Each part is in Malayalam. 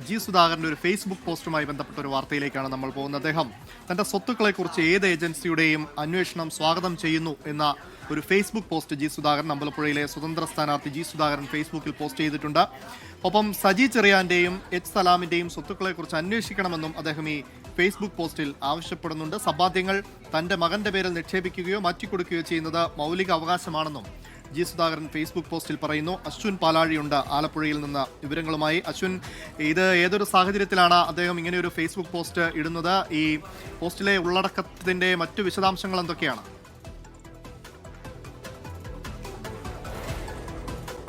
ജി സുധാകരന്റെ ഒരു ഫേസ്ബുക്ക് പോസ്റ്റുമായി ബന്ധപ്പെട്ട ഒരു വാർത്തയിലേക്കാണ് നമ്മൾ പോകുന്നത്. അദ്ദേഹം തന്റെ സ്വത്തുക്കളെക്കുറിച്ച് ഏത് ഏജൻസിയുടെയും അന്വേഷണം സ്വാഗതം ചെയ്യുന്നു എന്ന ഒരു ഫേസ്ബുക്ക് പോസ്റ്റ് ജി സുധാകരൻ, അമ്പലപ്പുഴയിലെ സ്വതന്ത്ര സ്ഥാനാർത്ഥി ജി സുധാകരൻ ഫേസ്ബുക്കിൽ പോസ്റ്റ് ചെയ്തിട്ടുണ്ട്. ഒപ്പം സജി ചെറിയാന്റെയും എച്ച് സലാമിന്റെയും സ്വത്തുക്കളെക്കുറിച്ച് അന്വേഷിക്കണമെന്നും അദ്ദേഹം ഈ ഫേസ്ബുക്ക് പോസ്റ്റിൽ ആവശ്യപ്പെടുന്നുണ്ട്. സമ്പാദ്യങ്ങൾ തന്റെ മകന്റെ പേരിൽ നിക്ഷേപിക്കുകയോ മാറ്റിക്കൊടുക്കുകയോ ചെയ്യുന്നത് മൗലിക അവകാശമാണെന്നും ജി സുധാകരൻ ഫേസ്ബുക്ക് പോസ്റ്റിൽ പറയുന്നു. അശ്വിൻ പാലാഴിയുണ്ട് ആലപ്പുഴയിൽ നിന്ന് വിവരങ്ങളുമായി. അശ്വിൻ, ഇത് ഏതൊരു സാഹചര്യത്തിലാണ് അദ്ദേഹം ഇങ്ങനെ ഒരു ഫേസ്ബുക്ക് പോസ്റ്റ് ഇടുന്നത്? ഈ പോസ്റ്റിലെ ഉള്ളടക്കത്തിന്റെ മറ്റു വിശദാംശങ്ങൾ എന്തൊക്കെയാണ്?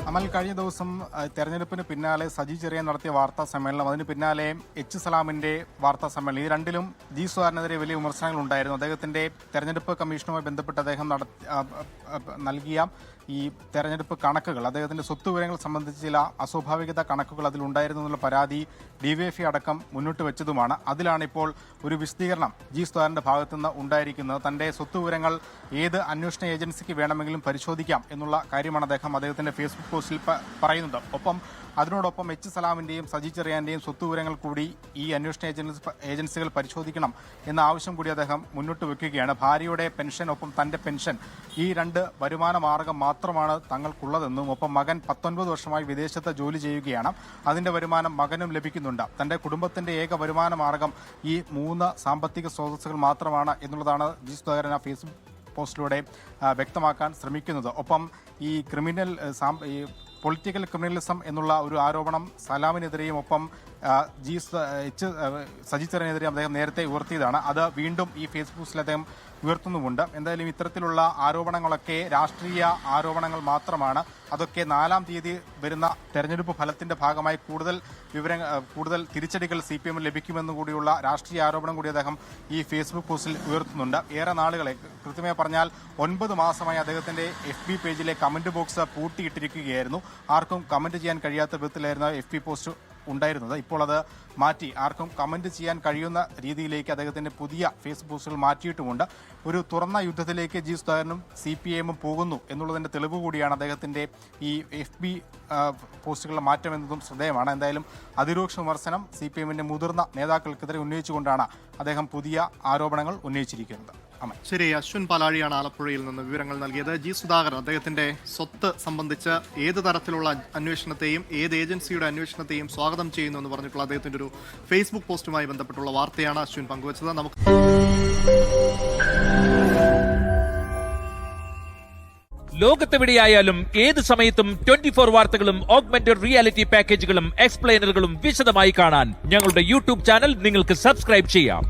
അമൽ, കഴിഞ്ഞ ദിവസം തെരഞ്ഞെടുപ്പിന് പിന്നാലെ സജി ചെറിയാൻ നടത്തിയ വാർത്താ സമ്മേളനം, അതിന് പിന്നാലെ എച്ച് സലാമിന്റെ വാർത്താ സമ്മേളനം, ഈ രണ്ടിലും ജി സുധാകരനെതിരെ വലിയ വിമർശനങ്ങൾ ഉണ്ടായിരുന്നു. അദ്ദേഹത്തിന്റെ തെരഞ്ഞെടുപ്പ് കമ്മീഷനുമായി ബന്ധപ്പെട്ട് അദ്ദേഹം നൽകിയ ഈ തെരഞ്ഞെടുപ്പ് കണക്കുകൾ, അദ്ദേഹത്തിന്റെ സ്വത്ത് വിവരങ്ങൾ സംബന്ധിച്ച് ചില അസ്വാഭാവികത കണക്കുകൾ അതിലുണ്ടായിരുന്നു എന്നുള്ള പരാതി ഡിവൈഎഫ്ഐ അടക്കം മുന്നോട്ട് വെച്ചതുമാണ്. അതിലാണ് ഇപ്പോൾ ഒരു വിശദീകരണം ജി സുധാകരന്റെ ഭാഗത്തുനിന്ന് ഉണ്ടായിരിക്കുന്നത്. തന്റെ സ്വത്ത് വിവരങ്ങൾ ഏത് അന്വേഷണ ഏജൻസിക്ക് വേണമെങ്കിലും പരിശോധിക്കാം എന്നുള്ള കാര്യമാണ് അദ്ദേഹത്തിന്റെ ഫേസ്ബുക്ക് പോസ്റ്റിൽ പറയുന്നത്. ഒപ്പം അതിനോടൊപ്പം എച്ച് സലാമിന്റെയും സജി ചെറിയാന്റെയും സ്വത്തുവിവരങ്ങൾ കൂടി ഈ അന്വേഷണ ഏജൻസികൾ പരിശോധിക്കണം എന്ന ആവശ്യം കൂടി അദ്ദേഹം മുന്നോട്ട് വെക്കുകയാണ്. ഭാര്യയുടെ പെൻഷൻ, ഒപ്പം തന്റെ പെൻഷൻ, ഈ രണ്ട് വരുമാന മാർഗം മാത്രമാണ് തങ്ങൾക്കുള്ളതെന്നും ഒപ്പം മകൻ 19 വർഷമായി വിദേശത്ത് ജോലി ചെയ്യുകയാണ്, അതിന്റെ വരുമാനം മകനും ലഭിക്കുന്നുണ്ട്. തന്റെ കുടുംബത്തിന്റെ ഏക വരുമാന മാർഗം ഈ 3 സാമ്പത്തിക സ്രോതസ്സുകൾ മാത്രമാണ് എന്നുള്ളതാണ് ജി സുധാകരൻ ആ ഫേസ്ബുക്ക് പോസ്റ്റിലൂടെ വ്യക്തമാക്കാൻ ശ്രമിക്കുന്നത്. ഒപ്പം ഈ പൊളിറ്റിക്കൽ ക്രിമിനലിസം എന്നുള്ള ഒരു ആരോപണം സലാമിനെതിരെയും ഒപ്പം സജി ചെറിയാനെതിരെയും അദ്ദേഹം നേരത്തെ ഉയർത്തിയതാണ്. അത് വീണ്ടും ഈ ഫേസ്ബുക്ക് പോസ്റ്റിൽ അദ്ദേഹം ഉയർത്തുന്നുമുണ്ട്. എന്തായാലും ഇത്തരത്തിലുള്ള ആരോപണങ്ങളൊക്കെ രാഷ്ട്രീയ ആരോപണങ്ങൾ മാത്രമാണ്. അതൊക്കെ 4-ാം തീയതി വരുന്ന തെരഞ്ഞെടുപ്പ് ഫലത്തിന്റെ ഭാഗമായി കൂടുതൽ തിരിച്ചടികൾ CPM ലഭിക്കുമെന്നു കൂടിയുള്ള രാഷ്ട്രീയ ആരോപണം കൂടി അദ്ദേഹം ഈ ഫേസ്ബുക്ക് പോസ്റ്റിൽ ഉയർത്തുന്നുണ്ട്. ഏറെ നാളുകളെ, കൃത്യമായി പറഞ്ഞാൽ 9 മാസമായി അദ്ദേഹത്തിന്റെ FB പേജിലെ കമന്റ് ബോക്സ് പൂട്ടിയിട്ടിരിക്കുകയായിരുന്നു. ആർക്കും കമന്റ് ചെയ്യാൻ കഴിയാത്ത വിധത്തിലായിരുന്നു FB പോസ്റ്റ് ഉണ്ടായിരുന്നത്. ഇപ്പോൾ അത് മാറ്റി ആർക്കും കമന്റ് ചെയ്യാൻ കഴിയുന്ന രീതിയിലേക്ക് അദ്ദേഹത്തിന്റെ പുതിയ ഫേസ്ബുക്ക് പോസ്റ്റുകൾ മാറ്റിയിട്ടുമുണ്ട്. ഒരു തുറന്ന യുദ്ധത്തിലേക്ക് ജി സുധാകരനും CPM പോകുന്നു എന്നുള്ളതിന്റെ തെളിവ് കൂടിയാണ് അദ്ദേഹത്തിന്റെ ഈ FB പോസ്റ്റുകളുടെ മാറ്റം എന്നതും ശ്രദ്ധേയമാണ്. എന്തായാലും അതിരൂക്ഷ വിമർശനം CPMന്റെ മുതിർന്ന നേതാക്കൾക്കെതിരെ ഉന്നയിച്ചുകൊണ്ടാണ് അദ്ദേഹം പുതിയ ആരോപണങ്ങൾ ഉന്നയിച്ചിരിക്കുന്നത്. ശരി, അശ്വിൻ പാലാഴിയാണ് ആലപ്പുഴയിൽ നിന്ന് വിവരങ്ങൾ നൽകിയത്. ജി സുധാകരൻ അദ്ദേഹത്തിന്റെ സ്വത്ത് സംബന്ധിച്ച് ഏത് തരത്തിലുള്ള അന്വേഷണത്തെയും ഏത് ഏജൻസിയുടെ അന്വേഷണത്തെയും സ്വാഗതം ചെയ്യുന്നു എന്ന് പറഞ്ഞിട്ടുള്ള അദ്ദേഹത്തിന്റെ ഒരു ഫേസ്ബുക്ക് പോസ്റ്റുമായി ബന്ധപ്പെട്ടുള്ള വാർത്തയാണ് അശ്വിൻ പങ്കുവച്ചത്. നമുക്ക് ലോകത്തെവിടെയായാലും ഏത് സമയത്തും 24 വാർത്തകളും ഓഗ്മെന്റഡ് റിയാലിറ്റി പാക്കേജുകളും എക്സ്പ്ലെയിനറുകളും വിശദമായി കാണാൻ ഞങ്ങളുടെ YouTube ചാനൽ നിങ്ങൾക്ക് സബ്സ്ക്രൈബ് ചെയ്യാം.